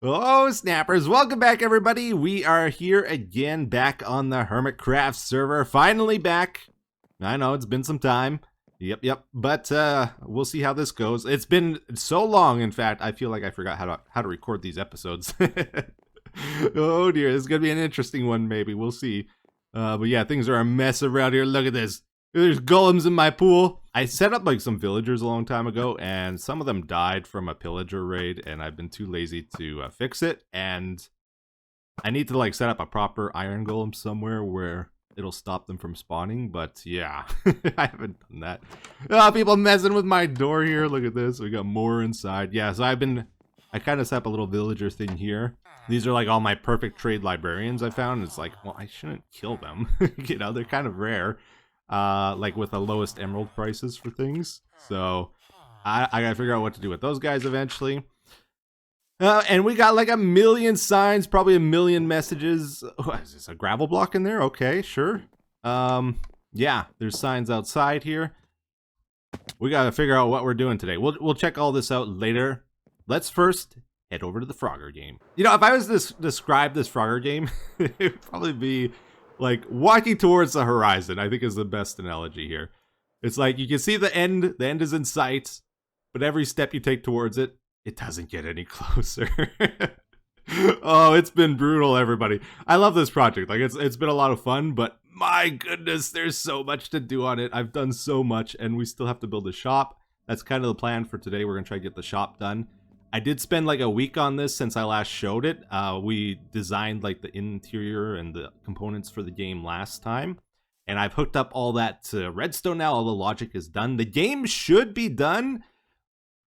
Oh, snappers. Welcome back, everybody. We are here again, back on the Hermitcraft server. Finally back. I know, it's been some time. Yep. But we'll see how this goes. It's been so long, in fact, I feel like I forgot how to record these episodes. Oh, dear. This is going to be an interesting one, maybe. We'll see. But yeah, things are a mess around here. Look at this. There's golems in my pool. I set up like some villagers a long time ago, and some of them died from a pillager raid, and I've been too lazy to fix it. And I need to like set up a proper iron golem somewhere where it'll stop them from spawning. But yeah, I haven't done that. Oh, people messing with my door here. Look at this. We got more inside. Yeah, so I kind of set up a little villager thing here. These are like all my perfect trade librarians I found. It's like, well, I shouldn't kill them. You know, they're kind of rare. Like with the lowest emerald prices for things. So I gotta figure out what to do with those guys eventually. And we got like 1,000,000 signs, probably 1,000,000 messages. Oh, is this a gravel block in there? Okay, sure. Yeah, there's signs outside here. We gotta figure out what we're doing today. We'll check all this out later. Let's first head over to the Frogger game. You know, if I was to describe this Frogger game, it would probably be like walking towards the horizon, I think is the best analogy here. It's like you can see the end is in sight, but every step you take towards it, it doesn't get any closer. Oh, it's been brutal, everybody. I love this project. Like it's been a lot of fun, but my goodness, there's so much to do on it. I've done so much, and we still have to build a shop. That's kind of the plan for today. We're gonna try to get the shop done. I did spend like a week on this since I last showed it. We designed like the interior and the components for the game last time. And I've hooked up all that to Redstone now. All the logic is done. The game should be done.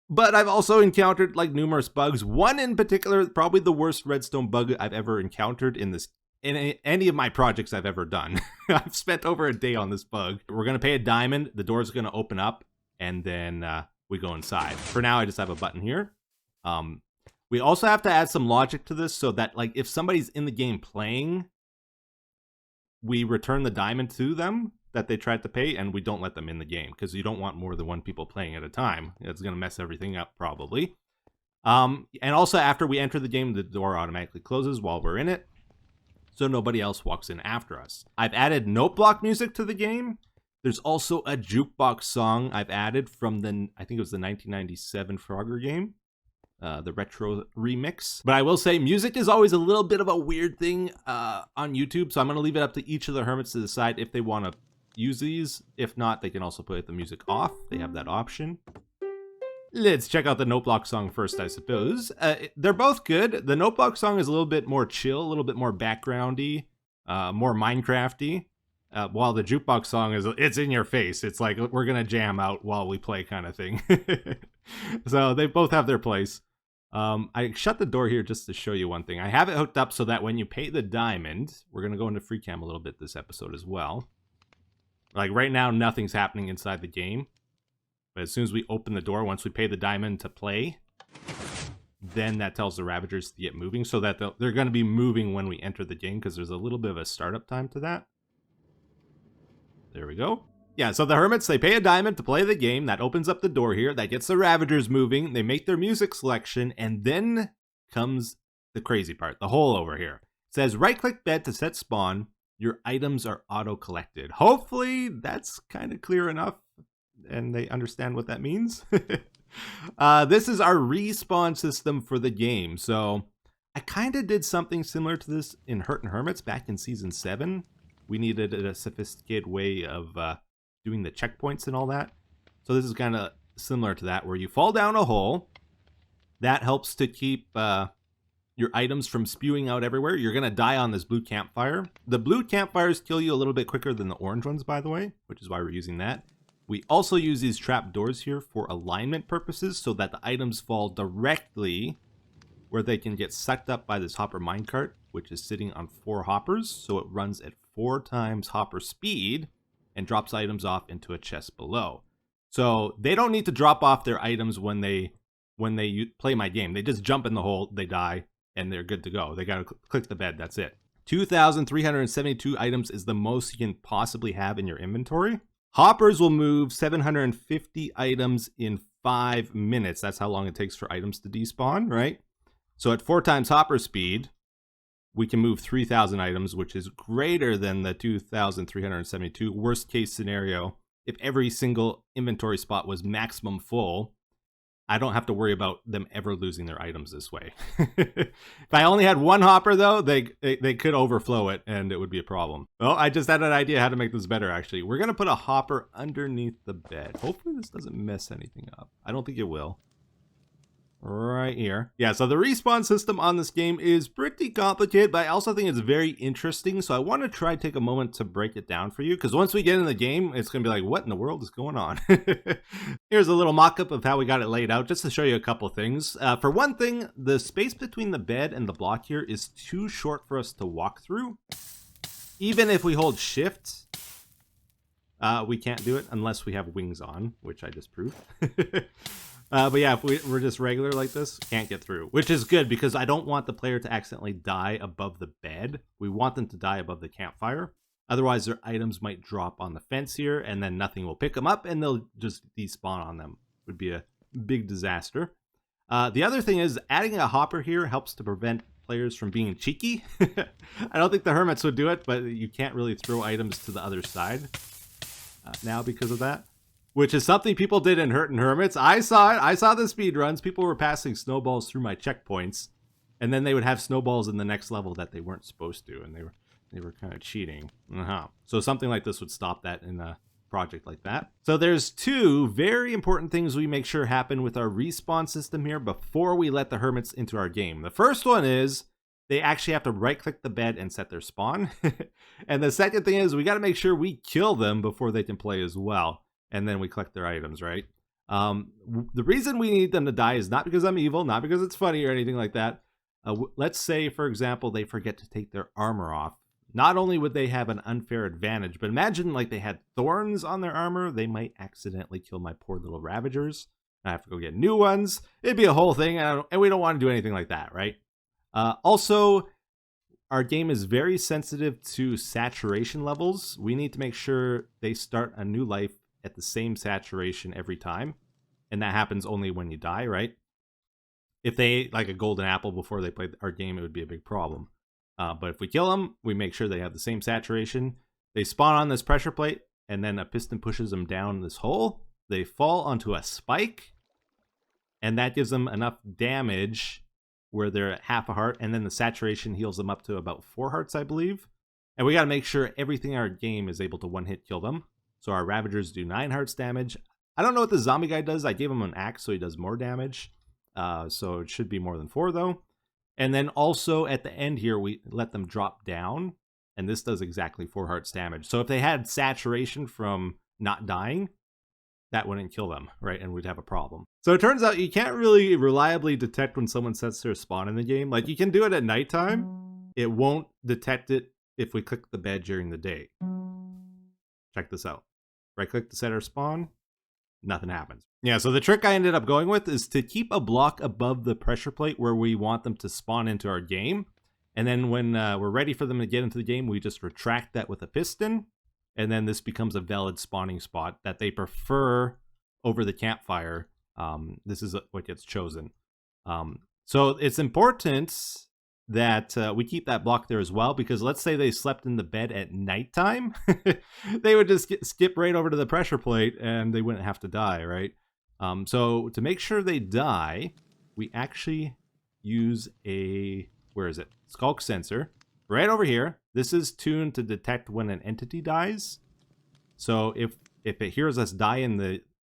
But I've also encountered like numerous bugs. One in particular, probably the worst Redstone bug I've ever encountered in any of my projects I've ever done. I've spent over a day on this bug. We're going to pay a diamond. The door's going to open up. And then we go inside. For now, I just have a button here. We also have to add some logic to this so that like if somebody's in the game playing, we return the diamond to them that they tried to pay, and we don't let them in the game because you don't want more than one people playing at a time. It's going to mess everything up probably. And also after we enter the game, the door automatically closes while we're in it, so nobody else walks in after us. I've added note block music to the game. There's also a jukebox song I've added from I think it was the 1997 Frogger game. The retro remix. But I will say music is always a little bit of a weird thing on YouTube, so I'm going to leave it up to each of the hermits to decide if they want to use these. If not, they can also put the music off. They have that option. Let's check out the note block song first, I suppose. They're both good. The note block song is a little bit more chill, a little bit more backgroundy, more Minecrafty. While the jukebox song it's in your face. It's like we're going to jam out while we play kind of thing. So they both have their place. I shut the door here just to show you one thing. I have it hooked up so that when you pay the diamond, we're going to go into free cam a little bit this episode as well. Like right now, nothing's happening inside the game. But as soon as we open the door, once we pay the diamond to play, then that tells the Ravagers to get moving so that they're going to be moving when we enter the game because there's a little bit of a startup time to that. There we go. Yeah, so the hermits, they pay a diamond to play the game. That opens up the door here. That gets the Ravagers moving. They make their music selection. And then comes the crazy part, the hole over here. It says right-click bed to set spawn. Your items are auto-collected. Hopefully, that's kind of clear enough. And they understand what that means. This is our respawn system for the game. So I kind of did something similar to this in Hurt and Hermits back in Season 7. We needed a sophisticated way of doing the checkpoints and all that. So this is kind of similar to that, where you fall down a hole. That helps to keep your items from spewing out everywhere. You're going to die on this blue campfire. The blue campfires kill you a little bit quicker than the orange ones, by the way, which is why we're using that. We also use these trap doors here for alignment purposes so that the items fall directly where they can get sucked up by this hopper minecart, which is sitting on 4 hoppers. So it runs at 4 times hopper speed and drops items off into a chest below. So they don't need to drop off their items when they play my game. They just jump in the hole, they die, and they're good to go. They gotta click the bed, that's it. 2,372 items is the most you can possibly have in your inventory. Hoppers will move 750 items in 5 minutes. That's how long it takes for items to despawn, right? So at 4 times hopper speed, we can move 3,000 items, which is greater than the 2,372. Worst case scenario, if every single inventory spot was maximum full, I don't have to worry about them ever losing their items this way. If I only had 1 hopper, though, they could overflow it, and it would be a problem. Well, I just had an idea how to make this better, actually. We're going to put a hopper underneath the bed. Hopefully this doesn't mess anything up. I don't think it will. Right here. Yeah, so the respawn system on this game is pretty complicated, but I also think it's very interesting. So I want to try to take a moment to break it down for you, because once we get in the game, it's going to be like, what in the world is going on? Here's a little mock-up of how we got it laid out, just to show you a couple things. For one thing, the space between the bed and the block here is too short for us to walk through. Even if we hold shift, we can't do it unless we have wings on, which I just proved. But yeah, if we're just regular like this, can't get through. Which is good, because I don't want the player to accidentally die above the bed. We want them to die above the campfire. Otherwise, their items might drop on the fence here, and then nothing will pick them up, and they'll just despawn on them. Would be a big disaster. The other thing is, adding a hopper here helps to prevent players from being cheeky. I don't think the hermits would do it, but you can't really throw items to the other side now because of that. Which is something people did in Hurt and Hermits. I saw it. I saw the speed runs. People were passing snowballs through my checkpoints, and then they would have snowballs in the next level that they weren't supposed to, and they were kind of cheating. So something like this would stop that in a project like that. So there's 2 very important things we make sure happen with our respawn system here before we let the hermits into our game. The first one is they actually have to right-click the bed and set their spawn. And the second thing is we got to make sure we kill them before they can play as well. And then we collect their items, right? The reason we need them to die is not because I'm evil, not because it's funny or anything like that. Let's say, for example, they forget to take their armor off. Not only would they have an unfair advantage, but imagine like they had thorns on their armor. They might accidentally kill my poor little Ravagers. I have to go get new ones. It'd be a whole thing, and we don't want to do anything like that, right? Also, our game is very sensitive to saturation levels. We need to make sure they start a new life at the same saturation every time, and that happens only when you die, right? If they ate like a golden apple before they played our game, it would be a big problem. But if we kill them, we make sure they have the same saturation. They spawn on this pressure plate, and then a piston pushes them down this hole. They fall onto a spike, and that gives them enough damage where they're at half a heart, and then the saturation heals them up to about 4 hearts, I believe. And we got to make sure everything in our game is able to one-hit kill them. So our Ravagers do 9 hearts damage. I don't know what the zombie guy does. I gave him an axe, so he does more damage. So it should be more than 4, though. And then also at the end here, we let them drop down. And this does exactly 4 hearts damage. So if they had saturation from not dying, that wouldn't kill them, right? And we'd have a problem. So it turns out you can't really reliably detect when someone sets their spawn in the game. Like, you can do it at nighttime. It won't detect it if we click the bed during the day. Check this out. Right-click to set our spawn. Nothing happens. Yeah, so the trick I ended up going with is to keep a block above the pressure plate where we want them to spawn into our game. And then when we're ready for them to get into the game, we just retract that with a piston. And then this becomes a valid spawning spot that they prefer over the campfire. This is what gets chosen. So it's important that we keep that block there as well, because let's say they slept in the bed at nighttime, they would just skip right over to the pressure plate and they wouldn't have to die, right? So to make sure they die, we actually use a, where is it? Skulk sensor right over here. This is tuned to detect when an entity dies. So if it hears us die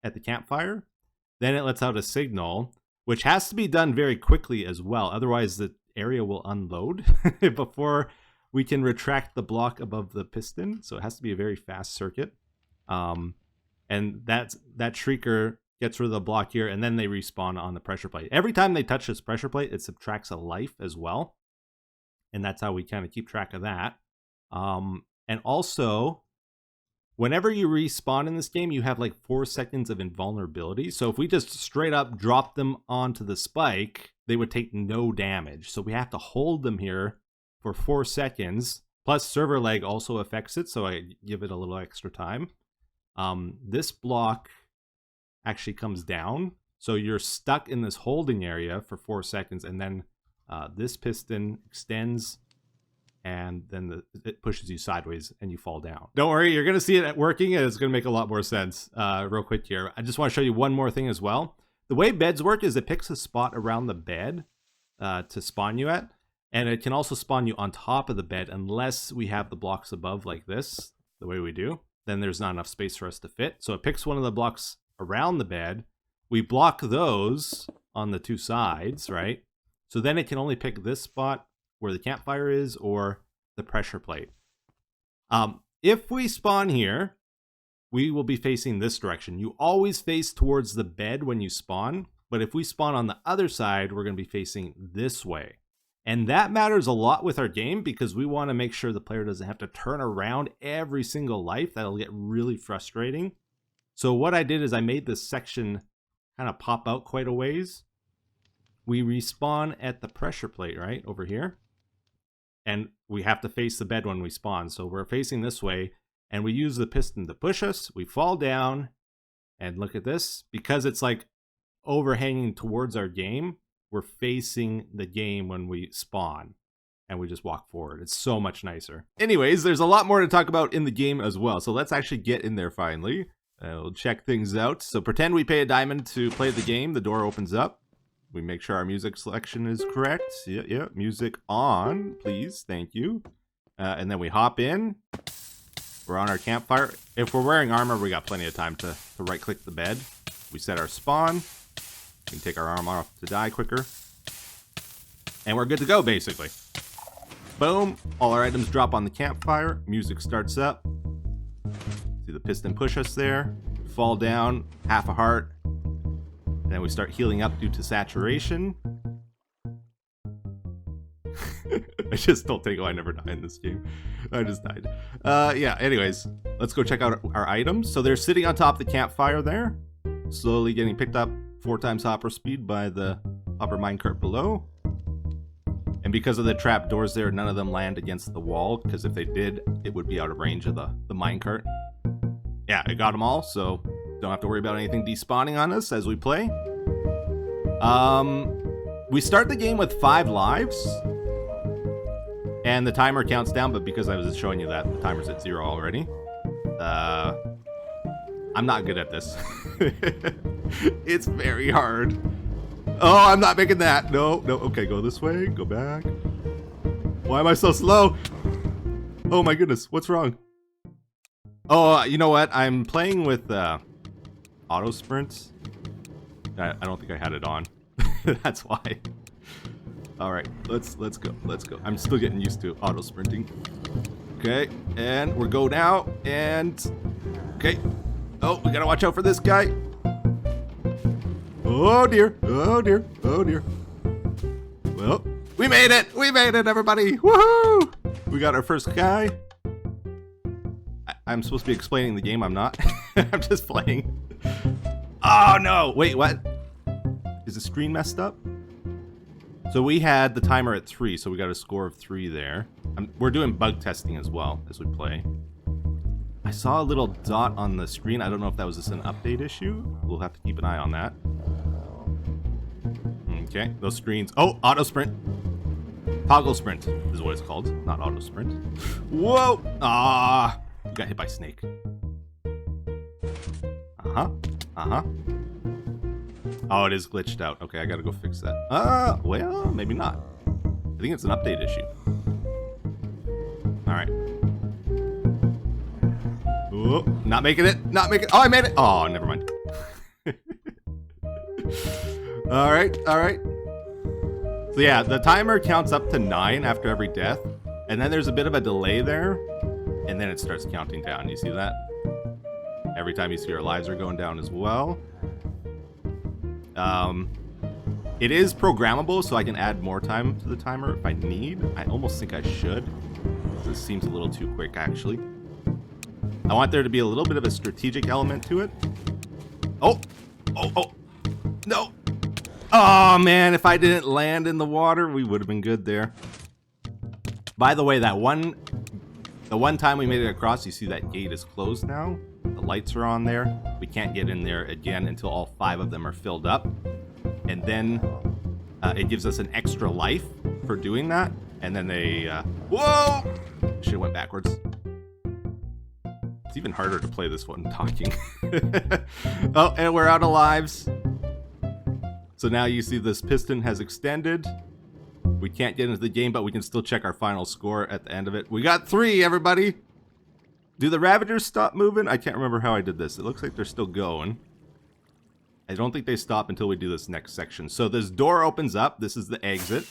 at the campfire, then it lets out a signal, which has to be done very quickly as well. Otherwise, the area will unload before we can retract the block above the piston. So it has to be a very fast circuit. And that shrieker gets rid of the block here, and then they respawn on the pressure plate. Every time they touch this pressure plate, it subtracts a life as well. And that's how we kind of keep track of that. And also, whenever you respawn in this game, you have like 4 seconds of invulnerability. So if we just straight up drop them onto the spike, they would take no damage. So we have to hold them here for 4 seconds. Plus server lag also affects it, so I give it a little extra time. This block actually comes down. So you're stuck in this holding area for 4 seconds, and then this piston extends, and then it pushes you sideways and you fall down. Don't worry, you're gonna see it working and it's gonna make a lot more sense. Real quick here, I just want to show you one more thing as well. The way beds work is it picks a spot around the bed to spawn you at, and it can also spawn you on top of the bed unless we have the blocks above like this, the way we do. Then there's not enough space for us to fit. So it picks one of the blocks around the bed. We block those on the two sides, right? So then it can only pick this spot where the campfire is or the pressure plate. If we spawn here, we will be facing this direction. You always face towards the bed when you spawn, but if we spawn on the other side, we're going to be facing this way. And that matters a lot with our game because we want to make sure the player doesn't have to turn around every single life. That'll get really frustrating. So what I did is I made this section kind of pop out quite a ways. We respawn at the pressure plate, right, over here. And we have to face the bed when we spawn. So we're facing this way, and we use the piston to push us. We fall down, and look at this. Because it's like overhanging towards our game, we're facing the game when we spawn, and we just walk forward. It's so much nicer. Anyways, there's a lot more to talk about in the game as well. So let's actually get in there finally. We'll check things out. So pretend we pay a diamond to play the game. The door opens up. We make sure our music selection is correct. Yeah, music on, please. Thank you. And then we hop in. We're on our campfire. If we're wearing armor, we got plenty of time to right-click the bed. We set our spawn. We can take our armor off to die quicker. And we're good to go, basically. Boom. All our items drop on the campfire. Music starts up. See the piston push us there. Fall down. Half a heart. And then we start healing up due to saturation. I just don't think I never die in this game. I just died. Yeah, anyways, let's go check out our items. So they're sitting on top of the campfire there, slowly getting picked up 4 times hopper speed by the hopper minecart below. And because of the trap doors there, none of them land against the wall, because if they did, it would be out of range of the minecart. Yeah, I got them all, so don't have to worry about anything despawning on us as we play. We start the game with 5 lives. And the timer counts down, but because I was showing you that, the timer's at 0 already. I'm not good at this. It's very hard. Oh, I'm not making that. No. Okay, go this way. Go back. Why am I so slow? Oh my goodness, what's wrong? Oh, you know what? I'm playing with auto sprints. I don't think I had it on. That's why. All right, let's go. I'm still getting used to auto sprinting. Okay, and we're go now, and okay. Oh, we gotta watch out for this guy. Oh dear. Well, we made it, everybody. Woohoo! We got our first guy. I'm supposed to be explaining the game. I'm not. I'm just playing. Oh no! Wait, what? Is the screen messed up? So we had the timer at 3, so we got a score of 3 there. We're doing bug testing as well as we play. I saw a little dot on the screen. I don't know if that was just an update issue. We'll have to keep an eye on that. Okay, those screens. Oh, auto sprint. Toggle sprint is what it's called, not auto sprint. Whoa! Ah, you got hit by snake. Oh, it is glitched out. Okay, I gotta go fix that. Well, maybe not. I think it's an update issue. All right. Oh, not making it. Oh, I made it. Oh, never mind. All right. So yeah, the timer counts up to 9 after every death, and then there's a bit of a delay there, and then it starts counting down. You see that? Every time you see our lives are going down as well. It is programmable, so I can add more time to the timer if I need. I almost think I should. This seems a little too quick, actually. I want there to be a little bit of a strategic element to it. Oh, no. Oh, man, if I didn't land in the water, we would have been good there. By the way, the one time we made it across, you see that gate is closed now. The lights are on there. We can't get in there again until all 5 of them are filled up. And then it gives us an extra life for doing that, and then they, whoa! Shit went backwards. It's even harder to play this one talking. Oh, and we're out of lives. So now you see this piston has extended. We can't get into the game, but we can still check our final score at the end of it. We got 3, everybody. Do the Ravagers stop moving? I can't remember how I did this. It looks like they're still going. I don't think they stop until we do this next section. So this door opens up. This is the exit.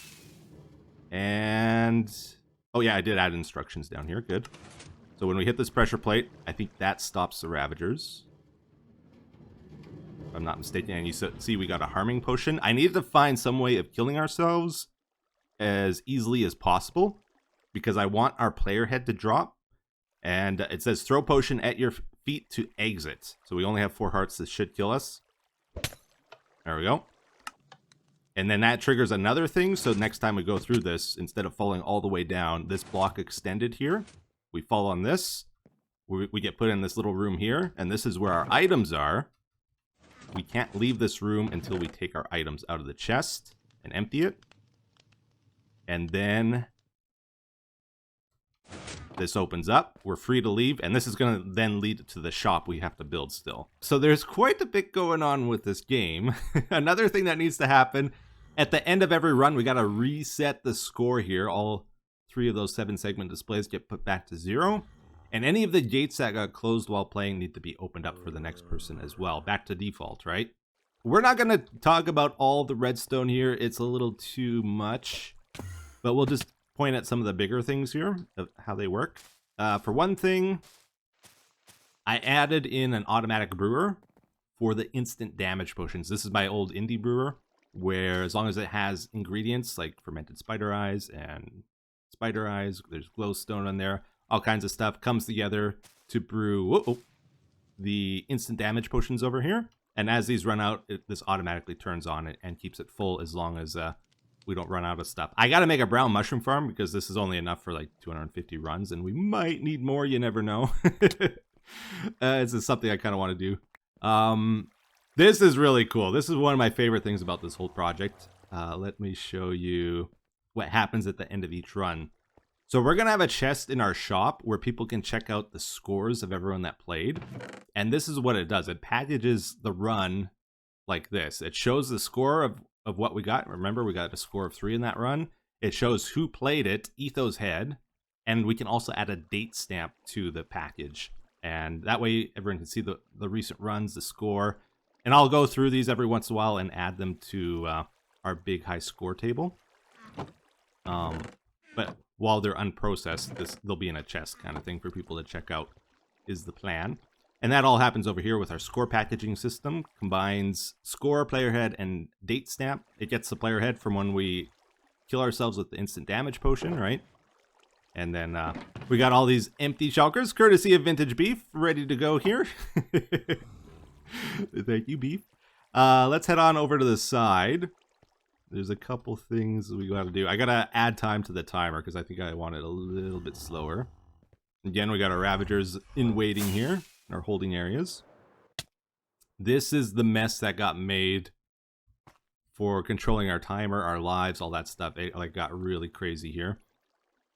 And... oh yeah, I did add instructions down here. Good. So when we hit this pressure plate, I think that stops the Ravagers. If I'm not mistaken. And you see we got a harming potion. I needed to find some way of killing ourselves as easily as possible, because I want our player head to drop. And it says throw potion at your feet to exit. So we only have 4 hearts. This should kill us. There we go. And then that triggers another thing. So next time we go through this, instead of falling all the way down, this block extended here. We fall on this. We get put in this little room here. And this is where our items are. We can't leave this room until we take our items out of the chest and empty it. And then this opens up. We're free to leave. And this is going to then lead to the shop we have to build still. So there's quite a bit going on with this game. Another thing that needs to happen, at the end of every run, we got to reset the score here. All 3 of those 7 segment displays get put back to 0. And any of the gates that got closed while playing need to be opened up for the next person as well. Back to default, right? We're not going to talk about all the redstone here. It's a little too much. But we'll just point at some of the bigger things here of how they work. For one thing, I added in an automatic brewer for the instant damage potions. This is my old indie brewer, where as long as it has ingredients like fermented spider eyes and spider eyes, there's glowstone on there, all kinds of stuff comes together to brew the instant damage potions over here. And as these run out, this automatically turns on and keeps it full as long as we don't run out of stuff. I got to make a brown mushroom farm because this is only enough for like 250 runs, and we might need more. You never know. This is something I kind of want to do. This is really cool. This is one of my favorite things about this whole project. Let me show you what happens at the end of each run. So we're going to have a chest in our shop where people can check out the scores of everyone that played. And this is what it does. It packages the run like this. It shows the score of what we got. Remember, we got a score of 3 in that run. It shows who played it, Etho's head, and we can also add a date stamp to the package. And that way everyone can see the recent runs, the score. And I'll go through these every once in a while and add them to our big high score table. But while they're unprocessed, they'll be in a chest kind of thing for people to check out is the plan. And that all happens over here with our score packaging system. Combines score, player head, and date stamp. It gets the player head from when we kill ourselves with the instant damage potion, right? And then we got all these empty shulkers, courtesy of Vintage Beef, ready to go here. Thank you, Beef. Let's head on over to the side. There's a couple things we got to do. I got to add time to the timer because I think I want it a little bit slower. Again, we got our Ravagers in waiting here. Our holding areas. This is the mess that got made for controlling our timer, our lives, all that stuff. It like got really crazy here.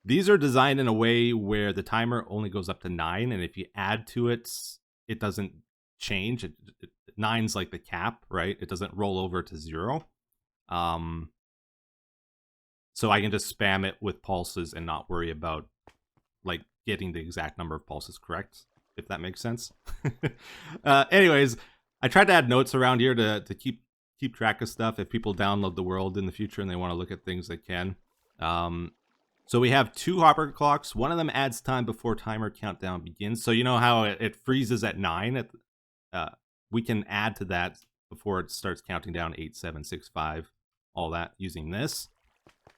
These are designed in a way where the timer only goes up to 9, and if you add to it, it doesn't change. 9's like the cap, right? It doesn't roll over to 0. So I can just spam it with pulses and not worry about like getting the exact number of pulses correct, if that makes sense. Anyways, I tried to add notes around here to keep track of stuff. If people download the world in the future and they want to look at things, they can. So we have 2 hopper clocks. One of them adds time before timer countdown begins. So you know how it freezes at 9? We can add to that before it starts counting down 8, 7, 6, 5, all that using this.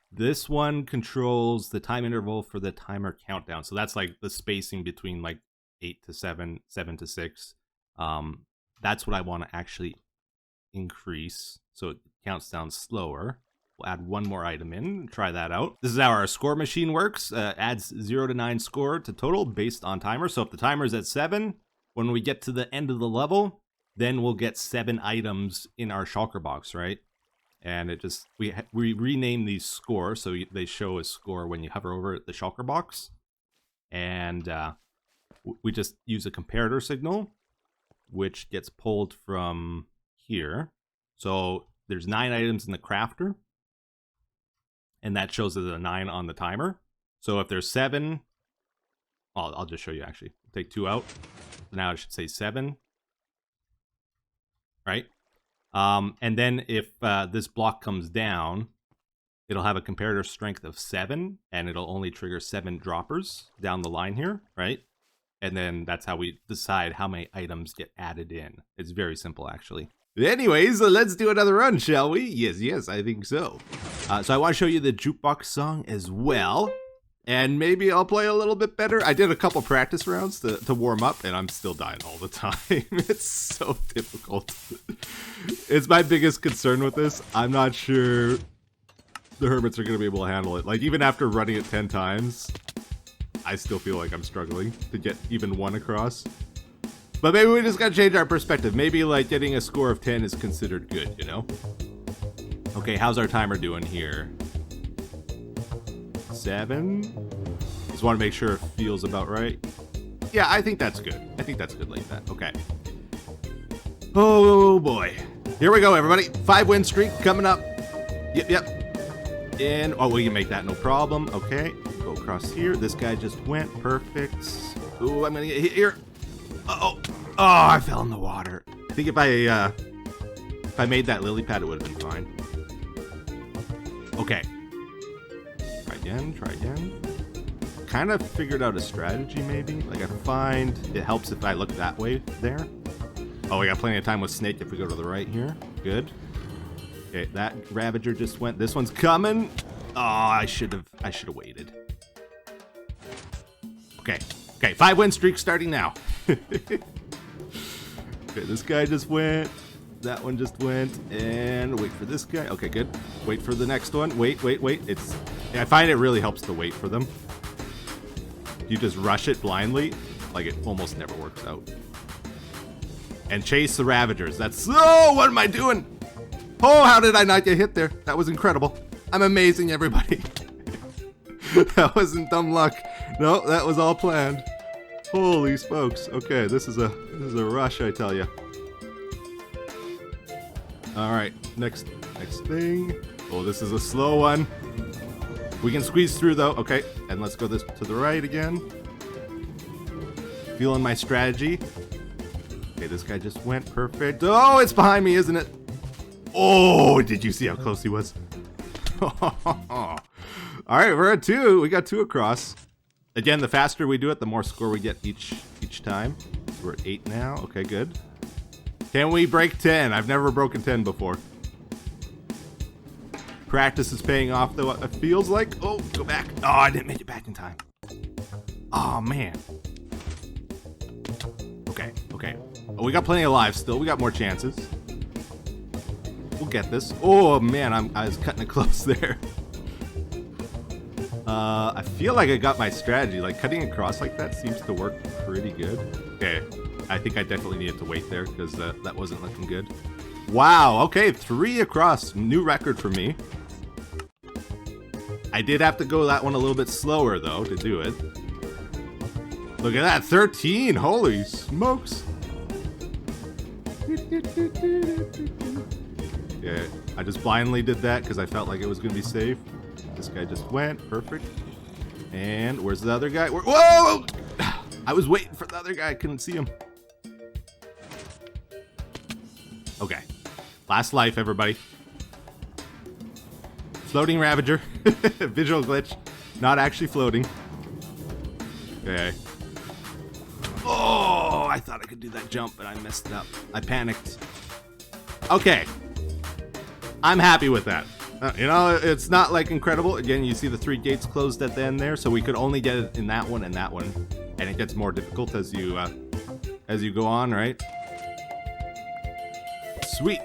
This one controls the time interval for the timer countdown. So that's like the spacing between like 8 to 7, 7 to 6. That's what I want to actually increase so it counts down slower. We'll add one more item in and try that out. This is how our score machine works. Adds 0 to 9 score to total based on timer. So if the timer is at 7, when we get to the end of the level, then we'll get 7 items in our shulker box, right? And it just, we rename these scores, so they show a score when you hover over the shulker box. And we just use a comparator signal, which gets pulled from here. So there's 9 items in the crafter, and that shows as a 9 on the timer. So if there's 7, I'll just show you actually. Take 2 out. Now it should say 7, right? And then if this block comes down, it'll have a comparator strength of 7, and it'll only trigger 7 droppers down the line here, right? And then that's how we decide how many items get added in. It's very simple, actually. Anyways, let's do another run, shall we? Yes, I think so. So I want to show you the jukebox song as well. And maybe I'll play a little bit better. I did a couple practice rounds to warm up, and I'm still dying all the time. It's so difficult. It's my biggest concern with this. I'm not sure the hermits are going to be able to handle it. Like, even after running it 10 times, I still feel like I'm struggling to get even 1 across. But maybe we just got to change our perspective. Maybe, like, getting a score of 10 is considered good, you know? Okay, how's our timer doing here? 7? Just want to make sure it feels about right. Yeah, I think that's good. I think that's good like that. Okay. Oh, boy. Here we go, everybody. 5-win streak coming up. Yep. And, oh, we can make that no problem. Okay, go across here. This guy just went. Perfect. Ooh, I'm gonna get hit here. Uh-oh. Oh, I fell in the water. I think if I made that lily pad, it would have been fine. Okay. Try again. Kind of figured out a strategy, maybe. Like, I find it helps if I look that way there. Oh, we got plenty of time with Snake if we go to the right here. Good. Okay, that Ravager just went. This one's coming. Oh, I should have waited. Okay, 5-win streak starting now. Okay, this guy just went. That one just went. And wait for this guy. Okay, good. Wait for the next one. Wait. I find it really helps to wait for them. You just rush it blindly. Like, it almost never works out. And chase the Ravagers. That's... Oh, what am I doing? Oh, how did I not get hit there? That was incredible. I'm amazing, everybody. That wasn't dumb luck. No, that was all planned. Holy smokes. Okay, this is a rush, I tell you. All right, next thing. Oh, this is a slow one. We can squeeze through though. Okay, and let's go this to the right again. Feeling my strategy. Okay, this guy just went. Perfect. Oh, it's behind me, isn't it? Oh, did you see how close he was? All right, we're at 2. We got 2 across. Again, the faster we do it, the more score we get each time. We're at 8 now. Okay, good. Can we break 10? I've never broken 10 before. Practice is paying off, though, it feels like. Oh, go back. Oh, I didn't make it back in time. Oh, man. Okay. Oh, we got plenty of lives still. We got more chances. We'll get this. Oh, man, I was cutting it close there. I feel like I got my strategy. Like, cutting across like that seems to work pretty good. Okay, I think I definitely needed to wait there because that wasn't looking good. Wow, okay, 3 across. New record for me. I did have to go that one a little bit slower, though, to do it. Look at that, 13. Holy smokes. Yeah, I just blindly did that because I felt like it was going to be safe. This guy just went. Perfect. And where's the other guy? Whoa! I was waiting for the other guy. I couldn't see him. Okay. Last life, everybody. Floating Ravager. Visual glitch. Not actually floating. Okay. Oh, I thought I could do that jump, but I messed it up. I panicked. Okay. I'm happy with that. You know, it's not like incredible. Again, you see the 3 gates closed at the end there, so we could only get it in that one and that one, and it gets more difficult as you go on, right? Sweet.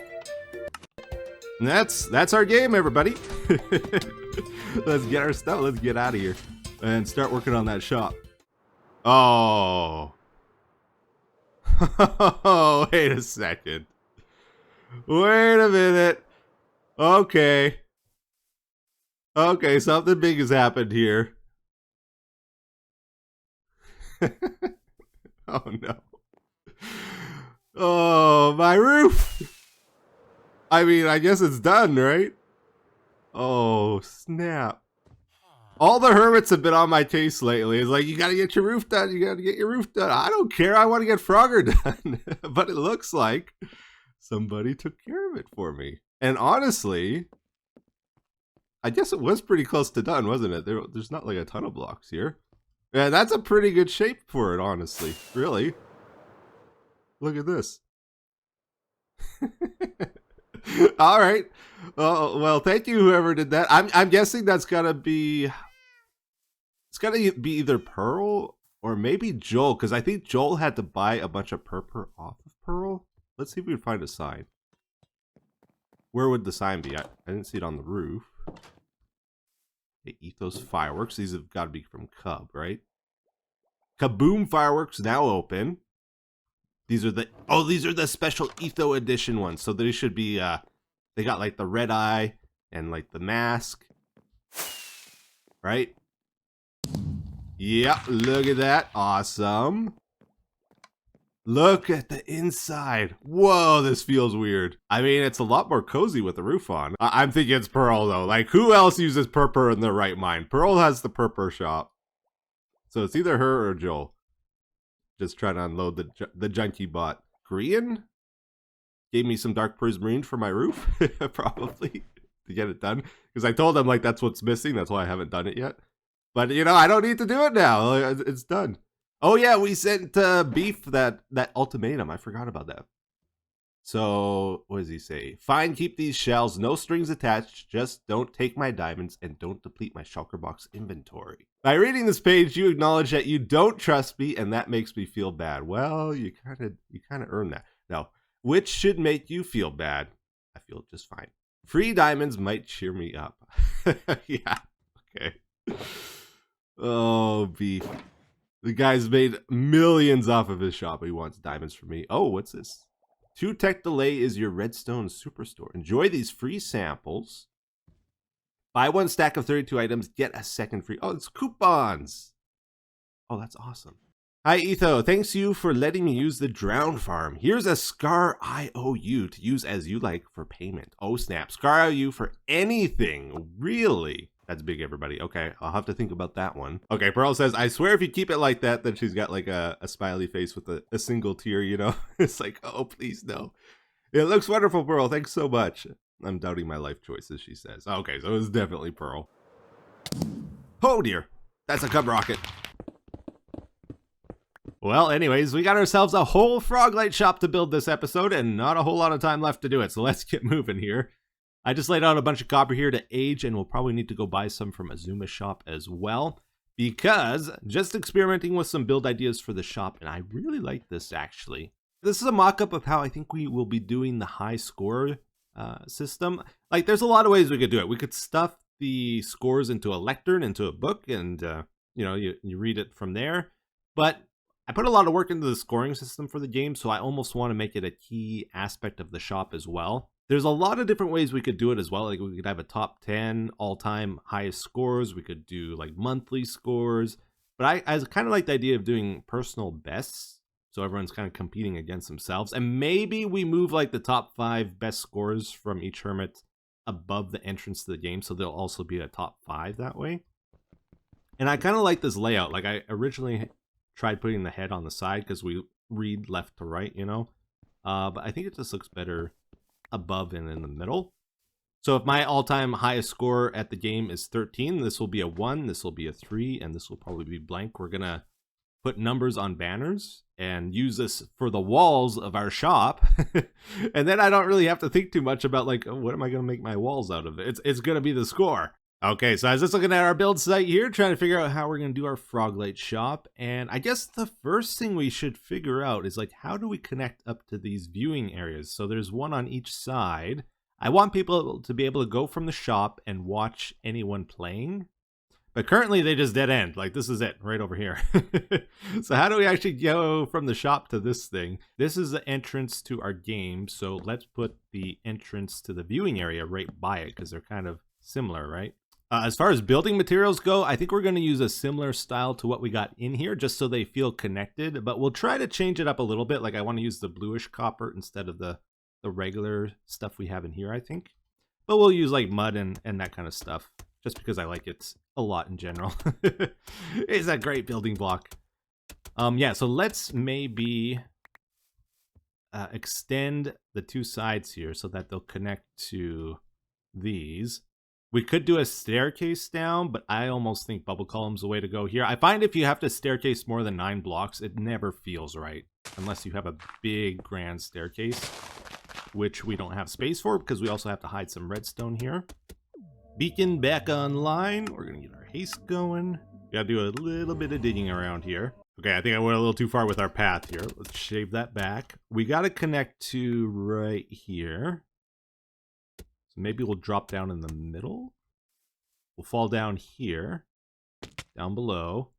And that's our game, everybody. Let's get our stuff. Let's get out of here and start working on that shop. Oh. Oh, wait a second. Wait a minute. Okay. Okay, something big has happened here. Oh no. Oh, my roof. I mean, I guess it's done, right? Oh, snap. All the hermits have been on my case lately. It's like, you gotta get your roof done. You gotta get your roof done. I don't care. I want to get Frogger done. But it looks like somebody took care of it for me. And honestly, I guess it was pretty close to done, wasn't it? There's not like a ton of blocks here. Yeah, that's a pretty good shape for it, honestly. Really. Look at this. All right. Well, thank you, whoever did that. I'm guessing that's gotta be. It's gotta be either Pearl or maybe Joel, because I think Joel had to buy a bunch of purple off of Pearl. Let's see if we can find a sign. Where would the sign be? I didn't see it on the roof. Okay, Ethos fireworks. These have got to be from Cub, right? Kaboom fireworks now open. These are the special Etho edition ones. So they should be they got like the red eye and like the mask. Right? Yep, look at that. Awesome. Look at the inside. Whoa, this feels weird. I mean, it's a lot more cozy with the roof on. I'm thinking it's Pearl though. Like, who else uses Purpur in their right mind? Pearl has the Purpur shop. So it's either her or Joel. Just trying to unload the junkie bot. Korean? Gave me some Dark Prismarine for my roof, probably, to get it done. Because I told him, like, that's what's missing. That's why I haven't done it yet. But, you know, I don't need to do it now. It's done. Oh, yeah, we sent Beef that ultimatum. I forgot about that. So, what does he say? Fine, keep these shells. No strings attached. Just don't take my diamonds and don't deplete my shulker box inventory. By reading this page, you acknowledge that you don't trust me, and that makes me feel bad. Well, you kind of earned that. Now, which should make you feel bad? I feel just fine. Free diamonds might cheer me up. Yeah. Okay. Oh, Beef. The guy's made millions off of his shop. He wants diamonds from me. Oh, what's this? 2 tech delay is your Redstone Superstore. Enjoy these free samples. Buy 1 stack of 32 items, get a second free. Oh, it's coupons. Oh, that's awesome. Hi, Etho. Thanks you for letting me use the Drown Farm. Here's a Scar IOU to use as you like for payment. Oh, snap. Scar IOU for anything. Really? That's big, everybody. Okay, I'll have to think about that one. Okay, Pearl says, I swear if you keep it like that, then she's got like a smiley face with a single tear, you know? It's like, oh, please, no. It looks wonderful, Pearl. Thanks so much. I'm doubting my life choices, she says. Okay, so it's definitely Pearl. Oh, dear. That's a Cub rocket. Well, anyways, we got ourselves a whole Froglight shop to build this episode, and not a whole lot of time left to do it, so let's get moving here. I just laid out a bunch of copper here to age, and we'll probably need to go buy some from Azuma's shop as well, because just experimenting with some build ideas for the shop, and I really like this, actually. This is a mock-up of how I think we will be doing the high score system. Like, there's a lot of ways we could do it. We could stuff the scores into a lectern, into a book, and, you know, you read it from there, but I put a lot of work into the scoring system for the game, so I almost want to make it a key aspect of the shop as well. There's a lot of different ways we could do it as well. Like, we could have a top 10 all-time highest scores. We could do like monthly scores. But I kind of like the idea of doing personal bests, so everyone's kind of competing against themselves. And maybe we move like the top 5 best scores from each hermit above the entrance to the game, so there'll also be a top 5 that way. And I kind of like this layout. Like, I originally tried putting the head on the side because we read left to right, you know. But I think it just looks better above and in the middle. So if my all-time highest score at the game is 13, this will be a 1, this will be a 3, and this will probably be blank. We're gonna put numbers on banners and use this for the walls of our shop. And then I don't really have to think too much about, like, oh, what am I gonna make my walls out of? It's gonna be the score. Okay, so I was just looking at our build site here, trying to figure out how we're going to do our Froglight shop. And I guess the first thing we should figure out is, like, how do we connect up to these viewing areas? So there's one on each side. I want people to be able to go from the shop and watch anyone playing. But currently they just dead end. Like, this is it right over here. So how do we actually go from the shop to this thing? This is the entrance to our game. So let's put the entrance to the viewing area right by it, because they're kind of similar, right? As far as building materials go, I think we're going to use a similar style to what we got in here, just so they feel connected. But we'll try to change it up a little bit. Like, I want to use the bluish copper instead of the regular stuff we have in here, I think. But we'll use like mud and that kind of stuff, just because I like it a lot in general. It's a great building block. Yeah, so let's maybe extend the two sides here so that they'll connect to these. We could do a staircase down, but I almost think bubble column's the way to go here. I find if you have to staircase more than 9 blocks, it never feels right, unless you have a big grand staircase, which we don't have space for because we also have to hide some redstone here. Beacon back online. We're gonna get our haste going. Gotta do a little bit of digging around here. Okay, I think I went a little too far with our path here. Let's shave that back. We gotta connect to right here. So maybe we'll drop down in the middle. We'll fall down here, down below.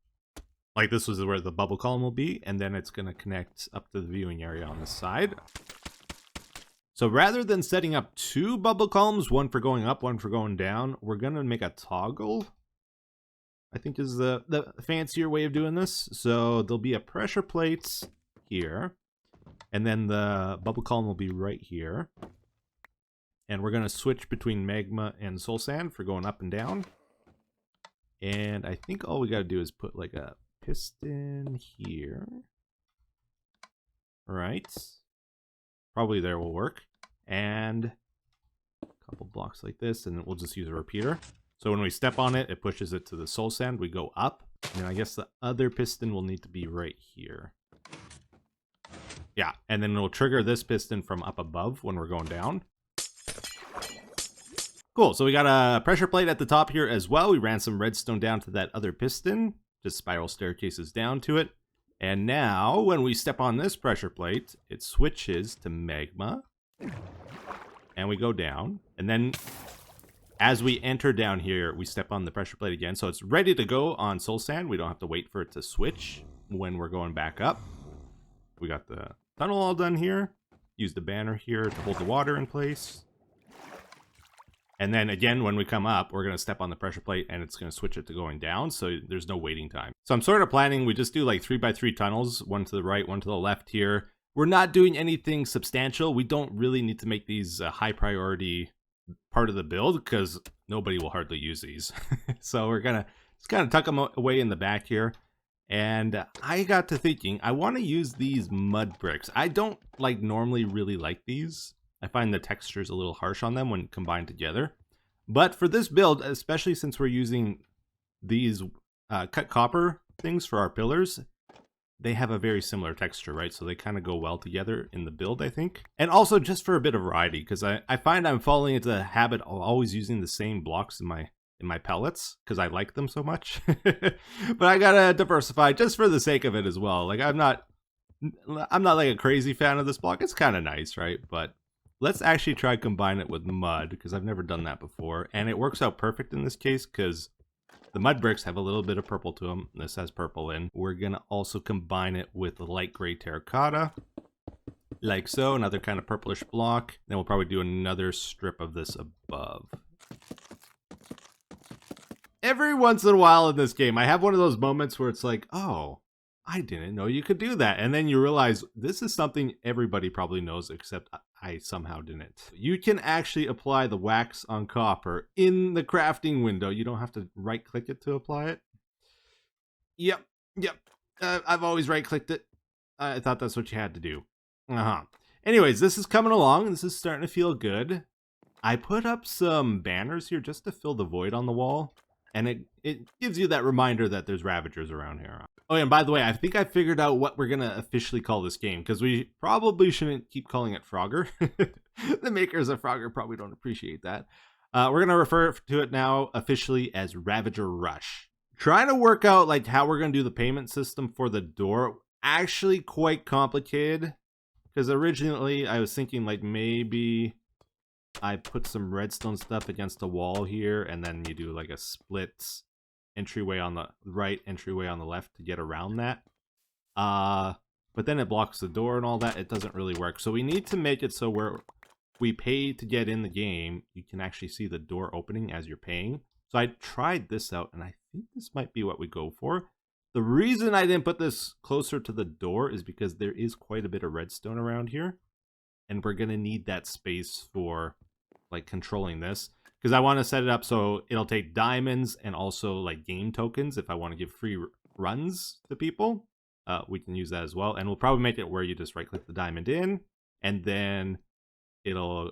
Like, this was where the bubble column will be, and then it's gonna connect up to the viewing area on the side. So rather than setting up 2 bubble columns, one for going up, one for going down, we're gonna make a toggle, I think is the fancier way of doing this. So there'll be a pressure plate here, and then the bubble column will be right here. And we're gonna switch between magma and soul sand for going up and down. And I think all we gotta do is put like a piston here. Right. Probably there will work. And a couple blocks like this, and then we'll just use a repeater. So when we step on it, it pushes it to the soul sand. We go up, and I guess the other piston will need to be right here. Yeah, and then we'll trigger this piston from up above when we're going down. Cool, so we got a pressure plate at the top here as well. We ran some redstone down to that other piston, just spiral staircases down to it. And now, when we step on this pressure plate, it switches to magma. And we go down. And then, as we enter down here, we step on the pressure plate again. So it's ready to go on soul sand. We don't have to wait for it to switch when we're going back up. We got the tunnel all done here. Use the banner here to hold the water in place. And then again, when we come up, we're going to step on the pressure plate and it's going to switch it to going down. So there's no waiting time. So I'm sort of planning, we just do like 3x3 tunnels, one to the right, one to the left here. We're not doing anything substantial. We don't really need to make these high priority part of the build because nobody will hardly use these. So we're going to just kind of tuck them away in the back here. And I got to thinking, I want to use these mud bricks. I don't normally really like these. I find the textures a little harsh on them when combined together. But for this build, especially since we're using these cut copper things for our pillars, they have a very similar texture, right? So they kind of go well together in the build, I think. And also just for a bit of variety, because I find I'm falling into the habit of always using the same blocks in my pellets, because I like them so much. But I gotta diversify just for the sake of it as well. Like, I'm not like a crazy fan of this block. It's kind of nice, right? But let's actually try combine it with mud, because I've never done that before. And it works out perfect in this case, because the mud bricks have a little bit of purple to them. This has purple in. We're going to also combine it with light gray terracotta, like so. Another kind of purplish block. Then we'll probably do another strip of this above. Every once in a while in this game, I have one of those moments where it's like, oh, I didn't know you could do that. And then you realize this is something everybody probably knows, except I somehow didn't. You can actually apply the wax on copper in the crafting window. You don't have to right click it to apply it. Yep. I've always right clicked it. I thought that's what you had to do. Anyways, this is coming along. This is starting to feel good. I put up some banners here just to fill the void on the wall. And it gives you that reminder that there's Ravagers around here. Oh, and by the way, I think I figured out what we're going to officially call this game, because we probably shouldn't keep calling it Frogger. The makers of Frogger probably don't appreciate that. We're going to refer to it now officially as Ravager Rush. Trying to work out how we're going to do the payment system for the door. Actually quite complicated, because originally I was thinking maybe I put some redstone stuff against the wall here, and then you do a split entryway on the right, entryway on the left to get around that. But then it blocks the door and all that. It doesn't really work. So we need to make it so where we pay to get in the game, you can actually see the door opening as you're paying. So I tried this out, and I think this might be what we go for. The reason I didn't put this closer to the door is because there is quite a bit of redstone around here. And we're going to need that space for, like, controlling this. Because I want to set it up so it'll take diamonds and also, like, game tokens if I want to give free runs to people. We can use that as well. And we'll probably make it where you just right-click the diamond in, and then it'll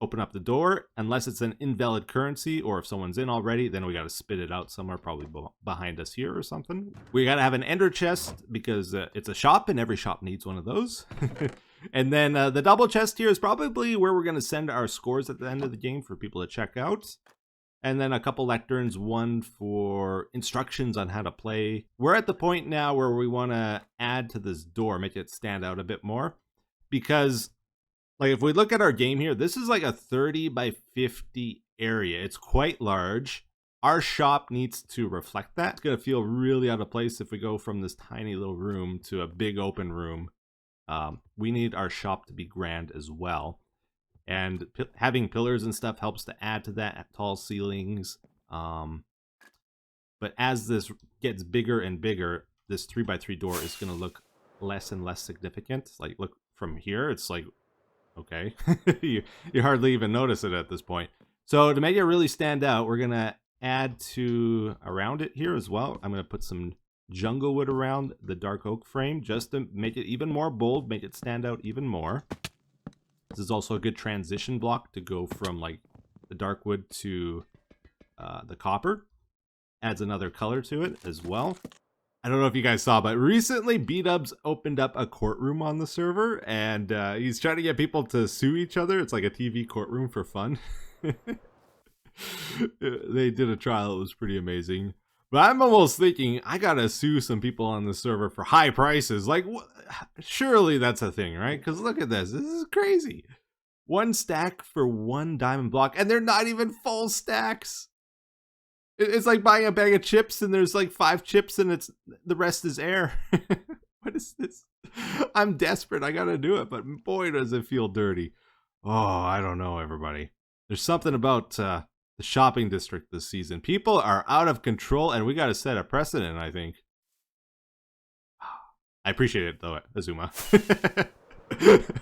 open up the door. Unless it's an invalid currency, or if someone's in already, then we got to spit it out somewhere, probably behind us here or something. We got to have an ender chest because it's a shop, and every shop needs one of those. And then the double chest here is probably where we're going to send our scores at the end of the game for people to check out. And then a couple lecterns, one for instructions on how to play. We're at the point now where we want to add to this door, make it stand out a bit more. Because, like, if we look at our game here, this is like a 30 by 50 area. It's quite large. Our shop needs to reflect that. It's going to feel really out of place if we go from this tiny little room to a big open room. We need our shop to be grand as well. And having pillars and stuff helps to add to that, tall ceilings. But as this gets bigger and bigger, this 3x3 door is going to look less and less significant. Like, look from here, it's like, okay, you hardly even notice it at this point. So to make it really stand out, we're going to add to around it here as well. I'm going to put some jungle wood around the dark oak frame just to make it even more bold, make it stand out even more. This is also a good transition block to go from, like, the dark wood to the copper. Adds another color to it as well. I don't know if you guys saw, but recently B-Dubs opened up a courtroom on the server, and he's trying to get people to sue each other. It's like a TV courtroom for fun. They did a trial. It was pretty amazing. But I'm almost thinking I gotta sue some people on the server for high prices. Like, surely that's a thing, right? Because look at this. This is crazy. 1 stack for 1 diamond block, and they're not even full stacks. It's like buying a bag of chips, and there's like 5 chips, and the rest is air. What is this? I'm desperate. I gotta do it, but boy, does it feel dirty. Oh, I don't know, everybody. There's something about the shopping district this season. People are out of control, and we got to set a precedent, I think. I appreciate it, though, Azuma.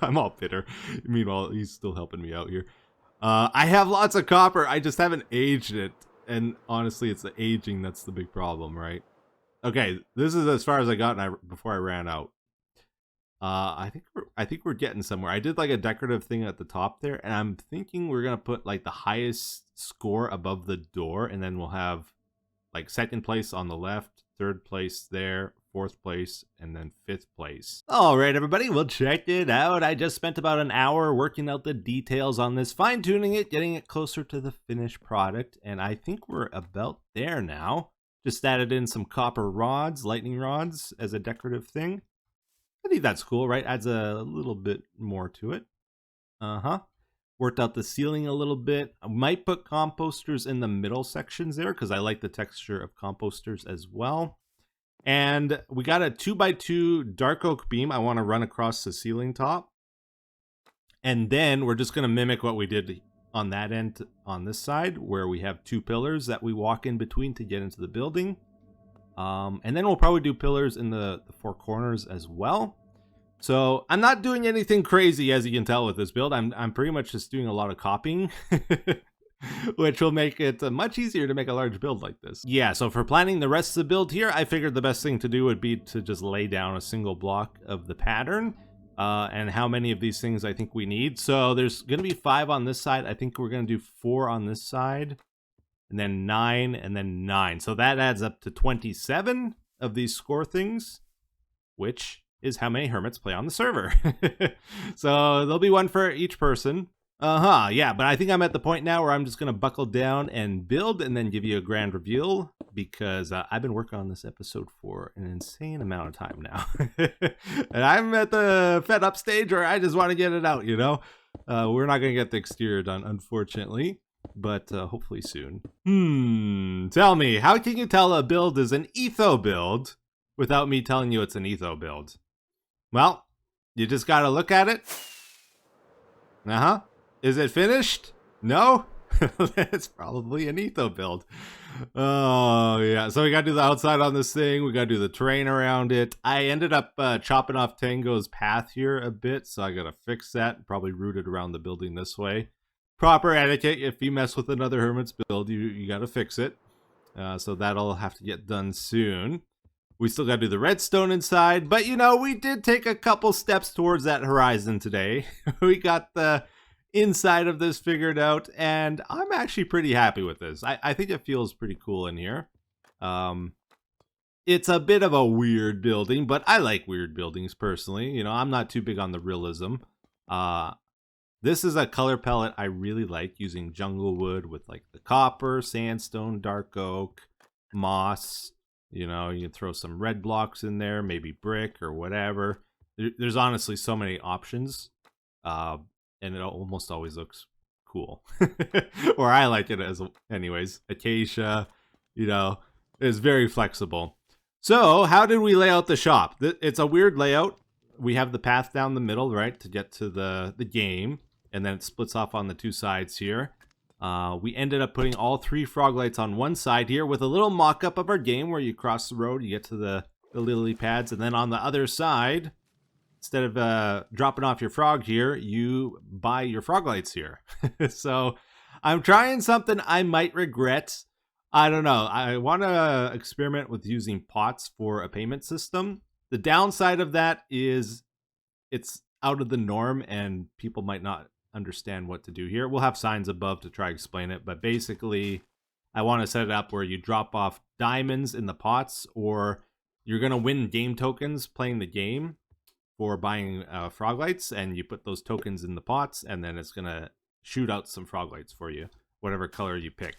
I'm all bitter. Meanwhile, he's still helping me out here. I have lots of copper. I just haven't aged it. And honestly, it's the aging that's the big problem, right? Okay, this is as far as I got before I ran out. I think we're getting somewhere. I did like a decorative thing at the top there, and I'm thinking we're gonna put like the highest score above the door, and then we'll have like 2nd place on the left, 3rd place there, 4th place, and then 5th place. All right, everybody, well, check it out. I just spent about an hour working out the details on this, fine-tuning it, getting it closer to the finished product, and I think we're about there now. Just added in some copper rods, lightning rods, as a decorative thing. I think that's cool, right? Adds a little bit more to it. Worked out the ceiling a little bit. I might put composters in the middle sections there because I like the texture of composters as well. And we got a 2x2 dark oak beam I want to run across the ceiling top. And then we're just going to mimic what we did on that end on this side, where we have 2 pillars that we walk in between to get into the building. And then we'll probably do pillars in the 4 corners as well. So I'm not doing anything crazy, as you can tell with this build. I'm pretty much just doing a lot of copying, which will make it much easier to make a large build like this. Yeah, so for planning the rest of the build here, I figured the best thing to do would be to just lay down a single block of the pattern and how many of these things I think we need. So there's going to be 5 on this side. I think we're going to do 4 on this side, and then 9, and then 9. So that adds up to 27 of these score things, which is how many hermits play on the server. So there'll be 1 for each person. Yeah, but I think I'm at the point now where I'm just going to buckle down and build and then give you a grand reveal, because I've been working on this episode for an insane amount of time now. And I'm at the fed up stage where I just want to get it out, you know? We're not going to get the exterior done, unfortunately. but hopefully soon. Tell me, how can you tell a build is an Etho build without me telling you it's an Etho build? Well, you just gotta look at it. Is it finished? No? It's probably an Etho build. Oh, yeah. So we gotta do the outside on this thing. We gotta do the terrain around it. I ended up chopping off Tango's path here a bit, so I gotta fix that. Probably route it around the building this way. Proper etiquette. If you mess with another Hermit's build, you gotta fix it. So that'll have to get done soon. We still gotta do the redstone inside, but you know, we did take a couple steps towards that horizon today. We got the inside of this figured out, and I'm actually pretty happy with this. I think it feels pretty cool in here. It's a bit of a weird building, but I like weird buildings personally. You know, I'm not too big on the realism. This is a color palette I really like, using jungle wood with like the copper, sandstone, dark oak, moss. You know, you can throw some red blocks in there, maybe brick or whatever. There's honestly so many options. And it almost always looks cool. Or I like it as anyways. Acacia, you know, is very flexible. So how did we lay out the shop? It's a weird layout. We have the path down the middle, right, to get to the game. And then it splits off on the two sides here. We ended up putting all 3 Froglights on one side here with a little mock-up of our game where you cross the road, you get to the lily pads. And then on the other side, instead of dropping off your frog here, you buy your Froglights here. So I'm trying something I might regret. I don't know. I want to experiment with using pots for a payment system. The downside of that is it's out of the norm and people might not understand what to do here. We'll have signs above to try to explain it, but basically I want to set it up where you drop off diamonds in the pots, or you're going to win game tokens playing the game for buying Froglights, and you put those tokens in the pots, and then it's going to shoot out some Froglights for you, whatever color you pick.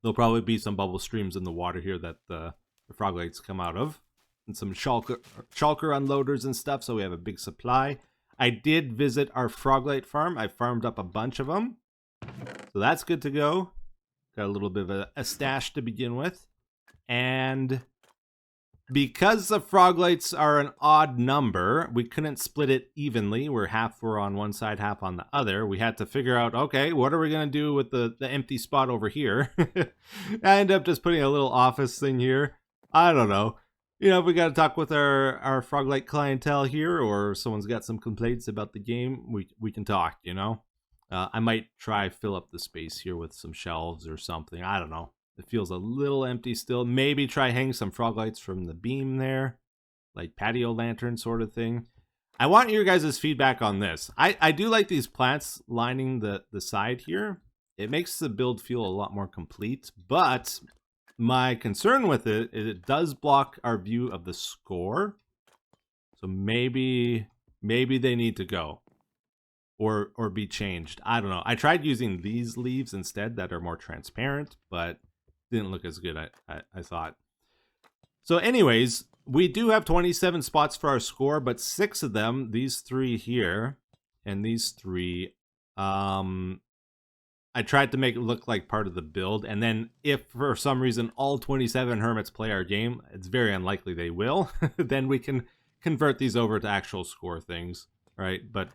There'll probably be some bubble streams in the water here that the Froglights come out of, and some shulker unloaders and stuff, so we have a big supply. I did visit our Froglight farm. I farmed up a bunch of them, so that's good to go. Got a little bit of a stash to begin with, and because the Froglights are an odd number, we couldn't split it evenly, where half were on one side, half on the other. We had to figure out, okay, what are we going to do with the empty spot over here? I ended up just putting a little office thing here. I don't know. You know, if we got to talk with our Froglight clientele here, or someone's got some complaints about the game, we can talk, you know? I might try fill up the space here with some shelves or something. I don't know. It feels a little empty still. Maybe try hang some Froglights from the beam there, like patio lantern sort of thing. I want your guys' feedback on this. I do like these plants lining the side here. It makes the build feel a lot more complete, but my concern with it is it does block our view of the score. So maybe they need to go or be changed. I don't know. I tried using these leaves instead that are more transparent, but didn't look as good, I thought. So anyways, we do have 27 spots for our score, but 6 of them, these 3 here and these 3, I tried to make it look like part of the build. And then if for some reason all 27 Hermits play our game, it's very unlikely they will, then we can convert these over to actual score things, right? But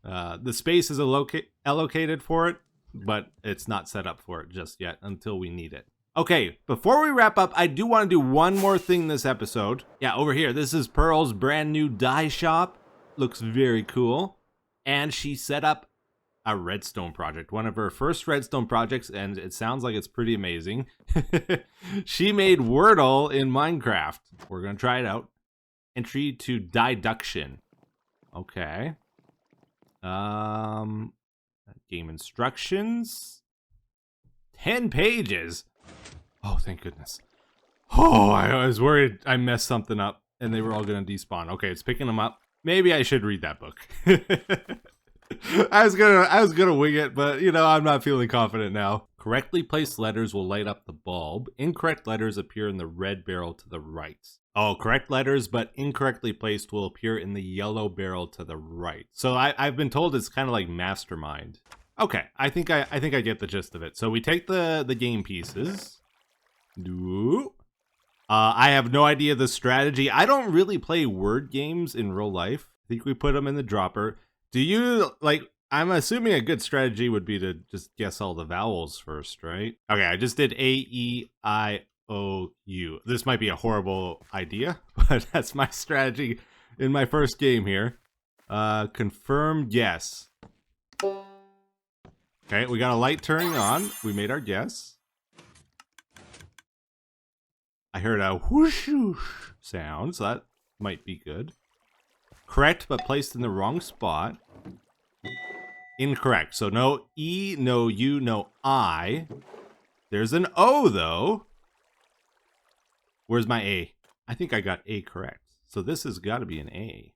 the space is allocated for it, but it's not set up for it just yet until we need it. Okay, before we wrap up, I do want to do one more thing this episode. Yeah, over here, this is Pearl's brand new dye shop. Looks very cool. And she set up a redstone project, one of her first redstone projects, and it sounds like it's pretty amazing. She made Wordle in Minecraft. We're going to try it out. Entry to Dye-duction. Okay. Game instructions. 10 pages. Oh, thank goodness. Oh, I was worried I messed something up and they were all going to despawn. Okay, it's picking them up. Maybe I should read that book. I was gonna wing it, but you know, I'm not feeling confident now. Correctly placed letters will light up the bulb. Incorrect letters appear in the red barrel to the right. Oh, correct letters, but incorrectly placed will appear in the yellow barrel to the right. So I've been told it's kind of like Mastermind. Okay, I think I get the gist of it. So we take the game pieces. I have no idea the strategy. I don't really play word games in real life. I think we put them in the dropper. Do you, like, I'm assuming a good strategy would be to just guess all the vowels first, right? Okay, I just did A, E, I, O, U. This might be a horrible idea, but that's my strategy in my first game here. Confirm guess. Okay, we got a light turning on. We made our guess. I heard a whoosh whoosh sound, so that might be good. Correct, but placed in the wrong spot. Incorrect. So no E, no U, no I. There's an O, though. Where's my A? I think I got A correct. So this has got to be an A.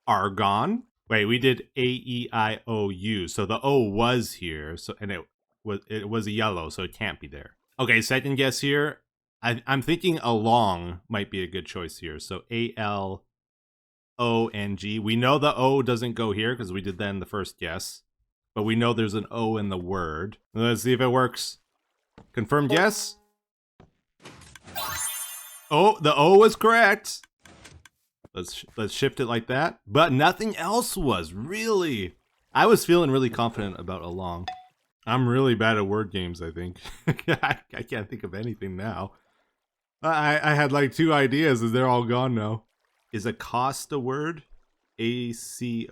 Argon. Wait, we did A, E, I, O, U. So the O was here, so and it was a yellow, so it can't be there. Okay, second guess here. I'm thinking along might be a good choice here. So A-L-O-N-G. We know the O doesn't go here because we did that in the first guess. But we know there's an O in the word. Let's see if it works. Confirmed guess. Oh, the O was correct. Let's shift it like that. But nothing else was, really. I was feeling really confident about along. I'm really bad at word games, I think. I can't think of anything now. I had like 2 ideas, and they're all gone now. Is accost a word? A-C-O-S-T?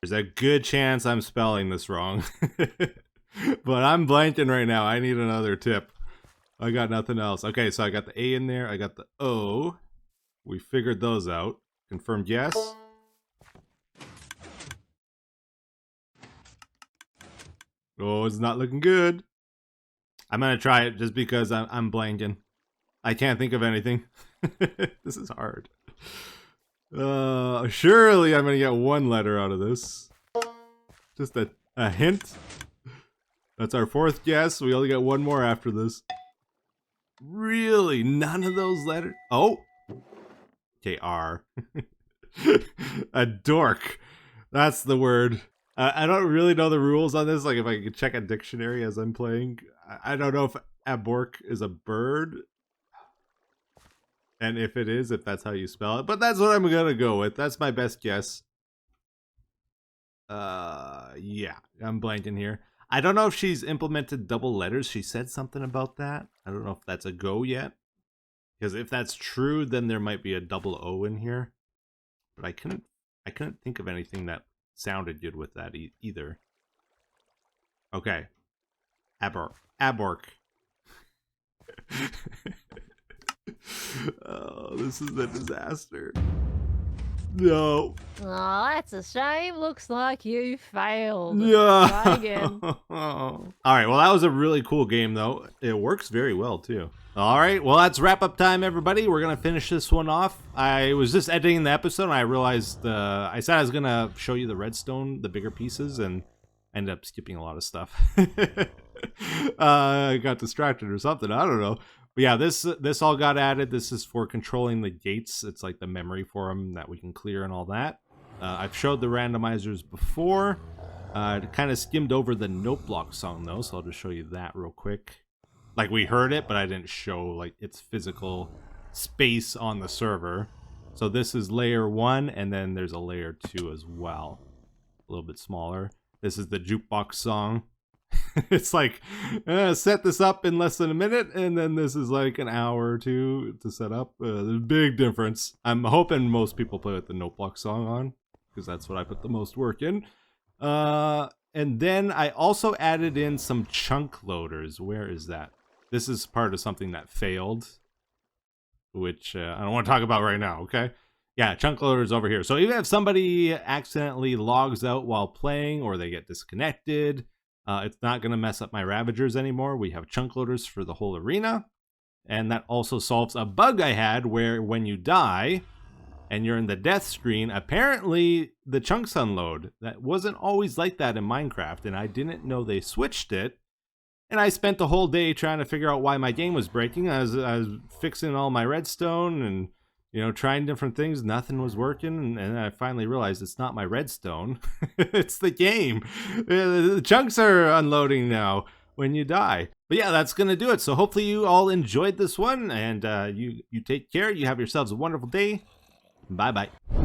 There's a good chance I'm spelling this wrong. But I'm blanking right now. I need another tip. I got nothing else. Okay, so I got the A in there. I got the O. We figured those out. Confirmed yes. Oh, it's not looking good. I'm gonna try it just because I'm blanking. I can't think of anything. This is hard. Surely I'm gonna get 1 letter out of this. Just a hint. That's our 4th guess. We only got 1 more after this. Really? None of those letters? Oh! Okay, R. A dork. That's the word. I don't really know the rules on this. Like, if I could check a dictionary as I'm playing. I don't know if abork is a bird. And if it is, if that's how you spell it. But that's what I'm gonna go with. That's my best guess. Yeah. I'm blanking here. I don't know if she's implemented double letters. She said something about that. I don't know if that's a go yet. Because if that's true, then there might be a double O in here. But I couldn't think of anything that sounded good with that either. Okay. Abork. Oh, this is a disaster. No. Oh, that's a shame. Looks like you failed. Yeah. Try again. All right. Well, that was a really cool game, though. It works very well, too. All right. Well, that's wrap-up time, everybody. We're going to finish this one off. I was just editing the episode, and I realized I said I was going to show you the redstone, the bigger pieces, and ended up skipping a lot of stuff. I got distracted or something. I don't know. But yeah, this all got added. This is for controlling the gates. It's like the memory for them that we can clear and all that. I've showed the randomizers before. Kind of skimmed over the note block song, though, so I'll just show you that real quick. Like, we heard it, but I didn't show, like, its physical space on the server. So this is layer 1, and then there's a layer 2 as well. A little bit smaller. This is the jukebox song. It's like, set this up in less than a minute, and then this is like an hour or 2 to set up. There's a big difference. I'm hoping most people play with the note block song on, because that's what I put the most work in. And then I also added in some chunk loaders. Where is that? This is part of something that failed, which I don't want to talk about right now, okay? Yeah, chunk loaders over here. So even if somebody accidentally logs out while playing or they get disconnected, it's not going to mess up my Ravagers anymore. We have chunk loaders for the whole arena. And that also solves a bug I had where when you die and you're in the death screen, apparently the chunks unload. That wasn't always like that in Minecraft, and I didn't know they switched it. And I spent the whole day trying to figure out why my game was breaking. I was fixing all my redstone and, you know, trying different things, nothing was working, and I finally realized it's not my redstone. It's the game. The chunks are unloading now when you die. But yeah, that's gonna do it. So hopefully you all enjoyed this one, and you take care. You have yourselves a wonderful day. Bye bye.